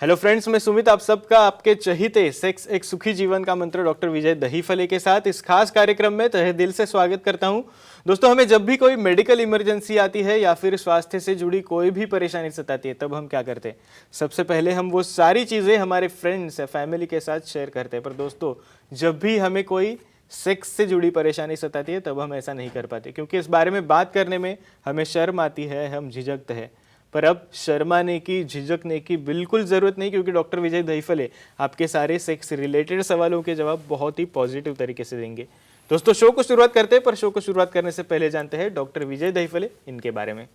Hello friends, मैं सुमित आप सबका आपके चहीते सेक्स एक सुखी जीवन का मंत्र डॉक्टर विजय दहीफले के साथ इस खास कार्यक्रम में तहे दिल से स्वागत करता हूं। दोस्तों, हमें जब भी कोई मेडिकल इमरजेंसी आती है या फिर स्वास्थ्य से जुड़ी कोई भी परेशानी सताती है, तब हम क्या करते हैं? सबसे पहले हम वो सारी चीज़ें हमारे फ्रेंड्स या फैमिली के साथ शेयर करते हैं। पर दोस्तों, जब भी हमें कोई सेक्स से जुड़ी परेशानी सताती है, तब हम ऐसा नहीं कर पाते, क्योंकि इस बारे में बात करने में हमें शर्म आती है, हम झिझकते हैं। पर अब शर्माने की, झिझकने की बिल्कुल ज़रूरत नहीं, क्योंकि डॉक्टर विजय दहीफले आपके सारे सेक्स रिलेटेड सवालों के जवाब बहुत ही पॉजिटिव तरीके से देंगे। दोस्तों, शो को शुरुआत करते हैं, पर शो को शुरुआत करने से पहले जानते हैं डॉक्टर विजय दहीफले इनके बारे में।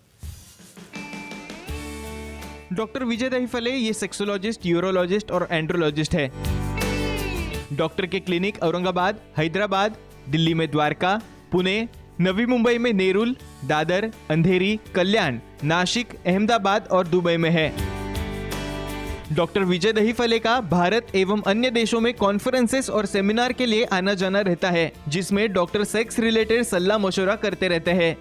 डॉक्टर विजय दहीफले ये सेक्सोलॉजिस्ट, यूरोलॉजिस्ट और एंड्रोलॉजिस्ट है। डॉक्टर के क्लिनिक औरंगाबाद, हैदराबाद, दिल्ली में द्वारका, पुणे, नवी मुंबई में नेरुल, दादर, अंधेरी, कल्याण, नासिक, अहमदाबाद और दुबई में है। डॉक्टर विजय दहीफले का भारत एवं अन्य देशों में कॉन्फ्रेंसेस और सेमिनार के लिए आना जाना रहता है, जिसमें डॉक्टर सेक्स रिलेटेड सलाह मशवरा करते रहते हैं।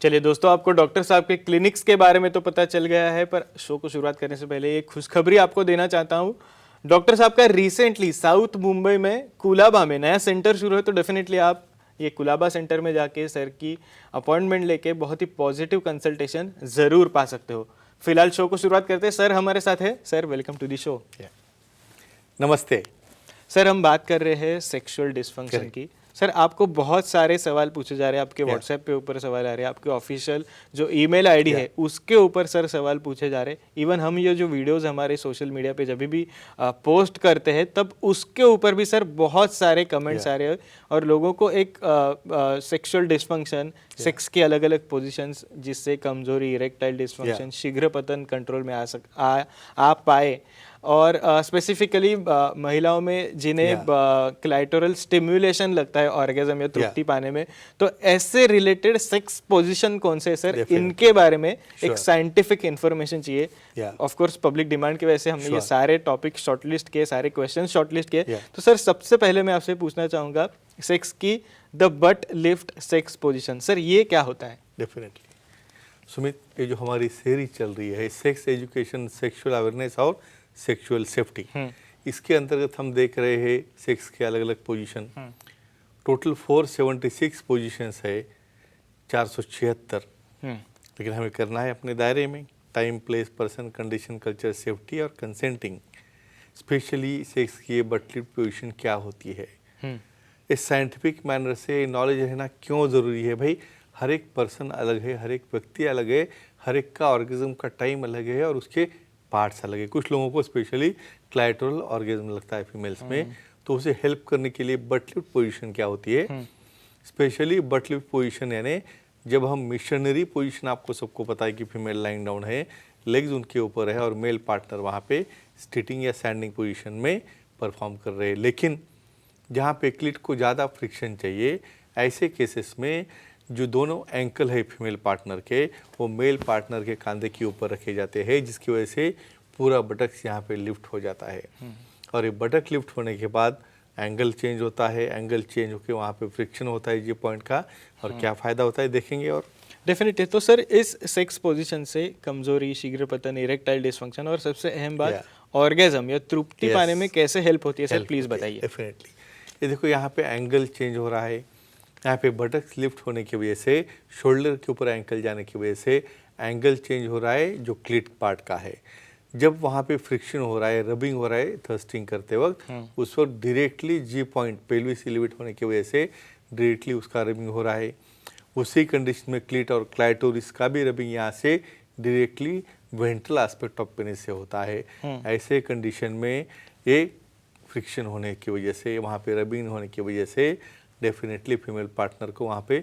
चलिए दोस्तों, आपको डॉक्टर साहब के क्लिनिक्स के बारे में तो पता चल गया है, पर शो को शुरुआत करने से पहले एक खुशखबरी आपको देना चाहता हूँ। डॉक्टर साहब का रिसेंटली साउथ मुंबई में कुलाबा में नया सेंटर शुरू है, तो डेफिनेटली आप ये कुलाबा सेंटर में जाके सर की अपॉइंटमेंट लेके बहुत ही पॉजिटिव कंसल्टेशन ज़रूर पा सकते हो। फिलहाल शो को शुरुआत करते हैं। सर हमारे साथ है। Sir, welcome to the show. नमस्ते सर, हम बात कर रहे हैं सेक्सुअल डिसफंक्शन की। सर, आपको बहुत सारे सवाल पूछे जा रहे हैं, आपके व्हाट्सएप पे ऊपर सवाल आ रहे हैं, आपके ऑफिशियल जो ईमेल आईडी है उसके ऊपर सर सवाल पूछे जा रहे हैं। इवन हम ये जो वीडियोस हमारे सोशल मीडिया पे जब भी पोस्ट करते हैं, तब उसके ऊपर भी सर बहुत सारे कमेंट्स आ रहे हैं, और लोगों को एक सेक्सुअल डिसफंक्शन, सेक्स के अलग अलग पोजिशंस, जिससे कमजोरी, इरेक्टाइल डिसफंक्शन, शीघ्र पतन कंट्रोल में आ पाए, और स्पेसिफिकली महिलाओं में जिन्हें क्लाइटोरल स्टिम्युलेशन लगता है ऑर्गेज्म या तृप्ति पाने में, तो ऐसे रिलेटेड सेक्स पोजीशन कौन से है सर? इनके बारे में एक साइंटिफिक इंफॉर्मेशन चाहिए। ऑफ कोर्स पब्लिक डिमांड की वजह से हमने ये सारे टॉपिक शॉर्टलिस्ट किए, सारे क्वेश्चन शॉर्टलिस्ट किए। तो सर, सबसे पहले मैं आपसे पूछना चाहूंगा, सेक्स की the but lift sex position, sir ये क्या होता है? डेफिनेटली सुमित, ये जो हमारी सीरीज चल रही है सेक्स एजुकेशन, सेक्सुअल अवेयरनेस और सेक्सुअल सेफ्टी, इसके अंतर्गत हम देख रहे हैं सेक्स के अलग अलग पोजीशन। टोटल 476 पोजीशंस है, 476, लेकिन हमें करना है अपने दायरे में। Time, place, person, condition, culture, safety और कंसेंटिंग। स्पेशली सेक्स की ये बट लिफ्ट पोजीशन क्या होती है, इस साइंटिफिक मैनर से नॉलेज रहना क्यों ज़रूरी है? भाई, हर एक पर्सन अलग है, हर एक व्यक्ति अलग है, हर एक का ऑर्गेज्म का टाइम अलग है और उसके पार्ट्स अलग है। कुछ लोगों को स्पेशली क्लाइटोरल ऑर्गेज्म लगता है फीमेल्स में, तो उसे हेल्प करने के लिए बट लिफ्ट पोजीशन क्या होती है। स्पेशली बट लिफ्ट पोजीशन यानी जब हम मिशनरी पोजीशन, आपको सबको पता है कि फीमेल लाइंग डाउन है, लेग्स उनके ऊपर है और मेल पार्टनर वहाँ पे स्टिटिंग या स्टैंडिंग पोजीशन में परफॉर्म कर रहे हैं। लेकिन जहाँ पे क्लिट को ज़्यादा फ्रिक्शन चाहिए, ऐसे केसेस में जो दोनों एंकल है फीमेल पार्टनर के, वो मेल पार्टनर के कंधे के ऊपर रखे जाते हैं, जिसकी वजह से पूरा बटक्स यहाँ पे लिफ्ट हो जाता है। और ये बटक लिफ्ट होने के बाद एंगल चेंज होता है, एंगल चेंज होकर वहाँ पे फ्रिक्शन होता है जी पॉइंट का, और क्या फ़ायदा होता है देखेंगे। और डेफिनेटली, तो सर इस सेक्स पोजीशन से कमजोरी, शीघ्र पतन, इरेक्टाइल डिसफंक्शन और सबसे अहम बात ऑर्गेज्म या तृप्ति पाने में कैसे हेल्प होती है सर, प्लीज़ बताइए। डेफिनेटली, ये देखो यहाँ पे एंगल चेंज हो रहा है, यहाँ पे बटक्स लिफ्ट होने की वजह से, शोल्डर के ऊपर एंकल जाने की वजह से एंगल चेंज हो रहा है जो क्लिट पार्ट का है। जब वहाँ पे फ्रिक्शन हो रहा है, रबिंग हो रहा है थर्स्टिंग करते वक्त, उस वक्त directly G point pelvis elevate होने की वजह से डायरेक्टली उसका रबिंग हो रहा है। उसी कंडीशन में क्लिट और क्लाइटोरिस का भी रबिंग यहाँ से directly ventral aspect of penis से होता है। ऐसे कंडीशन में ये फ्रिक्शन होने की वजह से, वहाँ पे रबिंग होने की वजह से डेफिनेटली फीमेल पार्टनर को वहाँ पे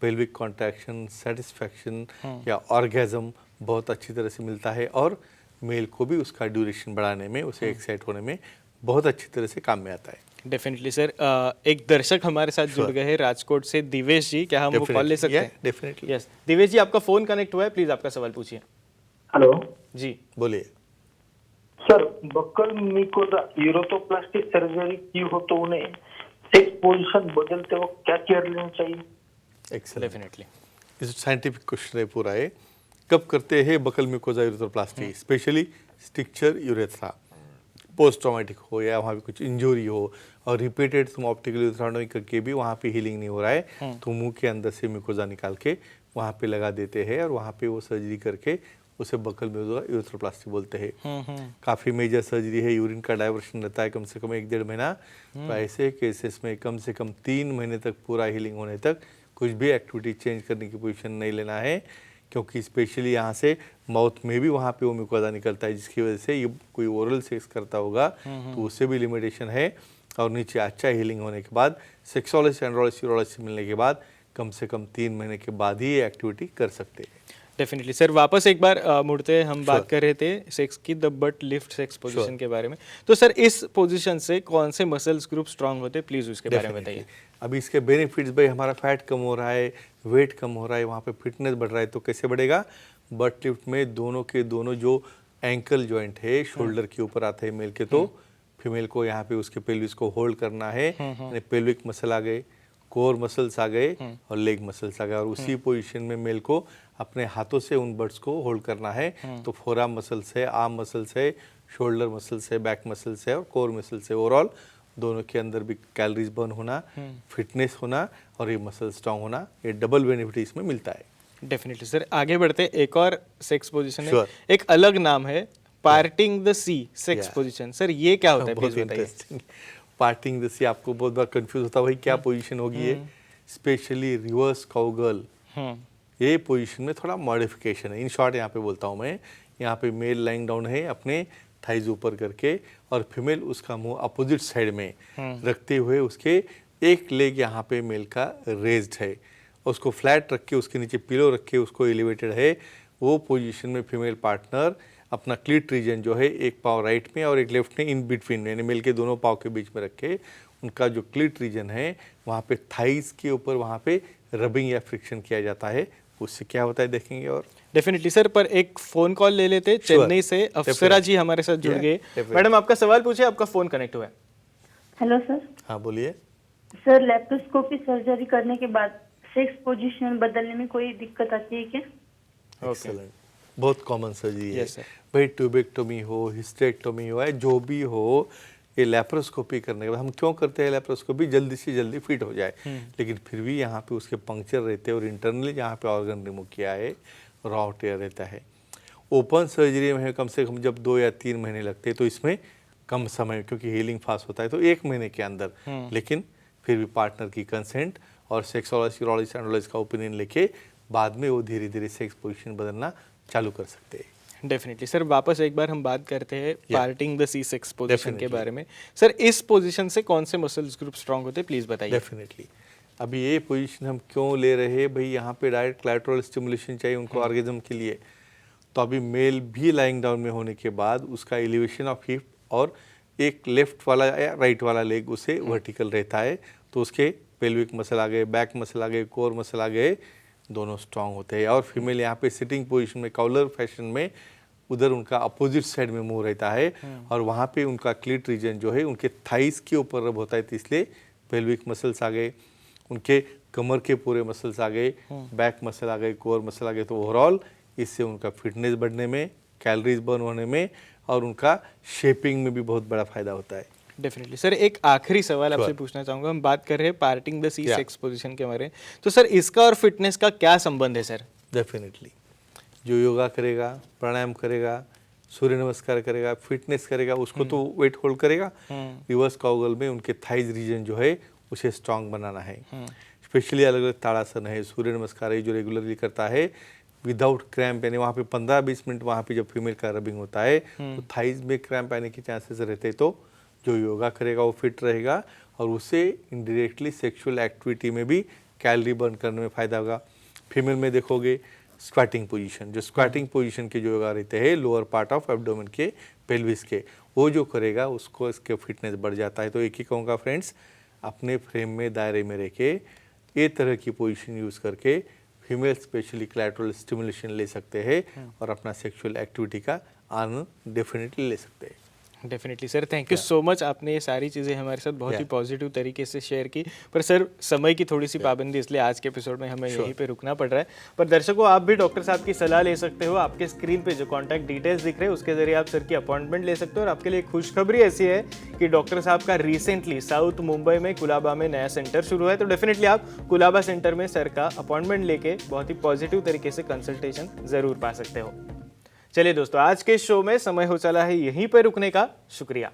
पेल्विक कॉन्ट्रैक्शन, सेटिस्फैक्शन या ऑर्गेज्म बहुत अच्छी तरह से मिलता है, और मेल को भी उसका ड्यूरेशन बढ़ाने में, उसे एक्साइट होने में बहुत अच्छी तरह से काम में आता है। डेफिनेटली सर, एक दर्शक हमारे साथ जुड़ गए हैं राजकोट से, दिवेश जी, क्या हम वो कॉल ले सकते हैं? डेफिनेटली, यस दिवेश जी, आपका फोन कनेक्ट हुआ है, प्लीज आपका सवाल पूछिए। हेलो जी बोलिए। सर, बक्कल मिकोजा यूरोटोप्लास्टिक सर्जरी की हो तो उन्हें सेक्स पोजीशन बदलते वक्त क्या केयर लेनी चाहिए? एक्सेलेंट, डेफिनेटली, इस साइंटिफिक क्वेश्चन है पूरा है। कब करते हैं buccal mucosa urethroplasty, specially stricture urethra, post traumatic हो या वहाँ पे कुछ इंजरी हो और रिपीटेड तुम ऑप्टिकल यूरेथ्रोटोमी करके भी वहाँ पे हीलिंग नहीं हो रहा है तो मुंह के अंदर से म्यूकोजा निकाल के वहाँ पे लगा देते हैं और वहाँ पे वो सर्जरी करके उसे बकल म्यूकोजा यूरेथ्रोप्लास्टी बोलते हैं। काफ़ी मेजर सर्जरी है, यूरिन का डाइवर्शन रहता है कम से कम 1-1.5 महीना। तो ऐसे केसेस में कम से कम 3 महीने तक पूरा हीलिंग होने तक कुछ भी एक्टिविटी चेंज करने की पोजीशन नहीं लेना है, क्योंकि स्पेशली यहाँ से माउथ में भी वहाँ पे वो म्यूकोजा निकलता है, जिसकी वजह से ये कोई ओरल सेक्स करता होगा तो उससे भी लिमिटेशन है। और नीचे अच्छा हीलिंग होने के बाद सेक्सोलॉजिस्ट, एंड्रोलॉजिस्ट, यूरोलॉजिस्ट मिलने के बाद कम से कम 3 महीने के बाद ही ये एक्टिविटी कर सकते हैं। डेफिनेटली सर, वापस एक बार मुड़ते हम बात कर रहे थे सेक्स की, the but lift sex position के बारे में। तो सर इस पोजीशन से कौन से मसल्स ग्रुप स्ट्रांग होते हैं, प्लीज उसके बारे में बताइए। अभी इसके बेनिफिट्स, भाई हमारा फैट कम हो रहा है, वेट कम हो रहा है, वहाँ पे फिटनेस बढ़ रहा है, तो कैसे बढ़ेगा? बट लिफ्ट में दोनों के दोनों जो एंकल जॉइंट है शोल्डर के ऊपर आते हैं मेल के, तो फीमेल को यहाँ पे उसके पेल्विस को होल्ड करना है, यानी पेल्विक मसल आ गए, कोर मसल्स आ गए और लेग मसल्स आ गए, और उसी पोजीशन में मेल को अपने हाथों से उन बर्ड्स को होल्ड करना है। तो फोरआर्म मसल्स है, आर्म मसल्स है, शोल्डर मसल्स है, बैक मसल्स है और कोर मसल्स है। ओवरऑल दोनों के अंदर भी कैलोरीज बर्न होना, फिटनेस होना और ये मसल स्ट्रांग होना, ये डबल बेनिफिट इसमें मिलता है। डेफिनेटली सर, आगे बढ़ते हैं। एक और सेक्स पोजीशन है, Sure. एक अलग नाम है parting the sea sex Yeah. Position. Sir ये क्या होता है, बहुत प्लीज बताइए। इंटरेस्टिंग। पार्टिंग जैसे आपको बहुत बार कंफ्यूज होता है भाई क्या पोजीशन होगी ये, स्पेशली रिवर्स काउगर्ल, ये पोजीशन में थोड़ा मॉडिफिकेशन है। इन शॉर्ट यहाँ पे बोलता हूँ मैं, यहाँ पे मेल लाइंग डाउन है अपने थाइज ऊपर करके और फीमेल उसका मुंह अपोजिट साइड में रखते हुए उसके एक लेग यहाँ पे मेल का रेज्ड है, उसको फ्लैट रख के उसके नीचे पिलो रख के उसको एलिवेटेड है। वो पोजीशन में फीमेल पार्टनर अपना क्लीट रीजन जो है एक पाव राइट में और एक लेफ्ट में इन बिटवीन में, यानी मेल के दोनों पाव के बीच में रख के उनका जो क्लीट रीजन है वहाँ पे थाइस के ऊपर वहाँ पे रबिंग या फ्रिक्शन किया जाता है। उससे क्या होता है देखेंगे। और डेफिनेटली सर, पर एक फोन कॉल ले लेते। चेन्नई से अफसरा जी हमारे साथ जुड़ गए। मैडम आपका सवाल पूछिए, आपका फोन कनेक्ट हुआ है। Hello sir. हाँ बोलिए। सर लैप्रोस्कोपी सर्जरी करने के बाद सेक्स पोजीशन बदलने में कोई दिक्कत आती है क्या? एक्सीलेंट, बहुत कॉमन सर्जरी है। Yes, sir. भाई ट्यूबेक्टोमी हो, हिस्टेक्टोमी हो, या जो भी हो, ये लैप्रोस्कोपी करने के बाद हम क्यों करते हैं लैप्रोस्कोपी? जल्दी से जल्दी फिट हो जाए। लेकिन फिर भी यहाँ पे उसके पंक्चर रहते हैं और इंटरनली जहाँ पे ऑर्गन रिमूव किया है रॉ टेयर रहता है। ओपन सर्जरी में कम से कम जब 2 या 3 महीने लगते हैं, तो इसमें कम समय, क्योंकि हीलिंग फास्ट होता है तो 1 महीने के अंदर। लेकिन फिर भी पार्टनर की कंसेंट और सेक्सोलॉजिस्ट, यूरोलॉजिस्ट, एंड्रोलॉजिस्ट का ओपिनियन लेके बाद में वो धीरे धीरे सेक्स पोजीशन बदलना चालू कर सकते हैं। डेफिनेटली सर, वापस एक बार हम बात करते हैं parting the sea sex position के Definitely. बारे में। सर इस पोजीशन से कौन से मसल्स ग्रुप स्ट्रांग होते हैं, प्लीज बताइए। डेफिनेटली। अभी ये पोजीशन हम क्यों ले रहे हैं भाई? यहाँ पे डायरेक्ट क्लैटरल स्टिमुलेशन चाहिए उनको ऑर्गेज्म के लिए। तो अभी मेल भी लाइंग डाउन में होने के बाद उसका एलिवेशन ऑफ हिप और एक लेफ्ट वाला या राइट वाला लेग उसे वर्टिकल रहता है, तो उसके पेल्विक मसल आ गए, बैक मसल आ गए, कोर मसल आ गए, दोनों स्ट्रांग होते हैं। और फीमेल यहाँ पे सिटिंग पोजीशन में काउलर फैशन में उधर उनका अपोजिट साइड में मुंह रहता है और वहाँ पे उनका क्लीट रीजन जो है उनके थाइस के ऊपर रब होता है, तो इसलिए पेल्विक मसल्स आ गए, उनके कमर के पूरे मसल्स आ गए, बैक मसल आ गए, कोर मसल आ गए। तो ओवरऑल इससे उनका फिटनेस बढ़ने में, कैलोरीज बर्न होने में और उनका शेपिंग में भी बहुत बड़ा फायदा होता है। डेफिनेटली सर, एक आखिरी सवाल आपसे पूछना चाहूंगा। हम बात कर रहे हैं parting the sea sex position के बारे में, तो सर इसका और फिटनेस का क्या संबंध है सर? डेफिनेटली जो योगा करेगा, प्राणायाम करेगा, सूर्य नमस्कार करेगा, फिटनेस करेगा, उसको तो वेट होल्ड करेगा। रिवर्स काउगल में उनके थाइज रीजन जो है उसे स्ट्रांग बनाना है। स्पेशली अलग अलग ताड़ासन है, सूर्य नमस्कार है जो रेगुलरली करता है विदाउट क्रैम्प, यानी वहाँ पे 15-20 मिनट वहाँ पे जब फीमेल का रबिंग होता है तो थाइज में क्रैम्प आने के चांसेस रहते हैं। तो जो योगा करेगा वो फिट रहेगा और उससे इनडायरेक्टली सेक्सुअल एक्टिविटी में भी कैलोरी बर्न करने में फ़ायदा होगा। फीमेल में देखोगे स्क्वाटिंग पोजीशन, जो स्क्वाटिंग पोजीशन के जो योगा रहते हैं लोअर पार्ट ऑफ एब्डोमेन के, पेल्विस के, वो जो करेगा उसको इसके फिटनेस बढ़ जाता है। तो एक ही कहूँगा फ्रेंड्स, अपने फ्रेम में दायरे में रह के ये तरह की पोजीशन यूज़ करके फीमेल स्पेशली क्लैटरल स्टिमुलेशन ले सकते हैं और अपना सेक्सुअल एक्टिविटी का आनंद डेफिनेटली ले सकते हैं। Definitely sir, thank you so much. आपने ये सारी चीज़ें हमारे साथ बहुत ही पॉजिटिव तरीके से शेयर की। पर सर समय की थोड़ी सी पाबंदी, इसलिए आज के एपिसोड में हमें यहीं पे रुकना पड़ रहा है। पर दर्शकों, आप भी डॉक्टर साहब की सलाह ले सकते हो। आपके स्क्रीन पे जो कॉन्टैक्ट डिटेल्स दिख रहे हैं उसके जरिए आप सर की अपॉइंटमेंट ले सकते हो। और आपके लिए खुशखबरी ऐसी है कि डॉक्टर साहब का रिसेंटली साउथ मुंबई में कुलाबा में नया सेंटर शुरू है। तो डेफिनेटली आप कुलाबा सेंटर में सर का अपॉइंटमेंट लेके बहुत ही पॉजिटिव तरीके से कंसल्टेशन जरूर पा सकते हो। चलिए दोस्तों, आज के शो में समय हो चला है यहीं पर रुकने का। शुक्रिया।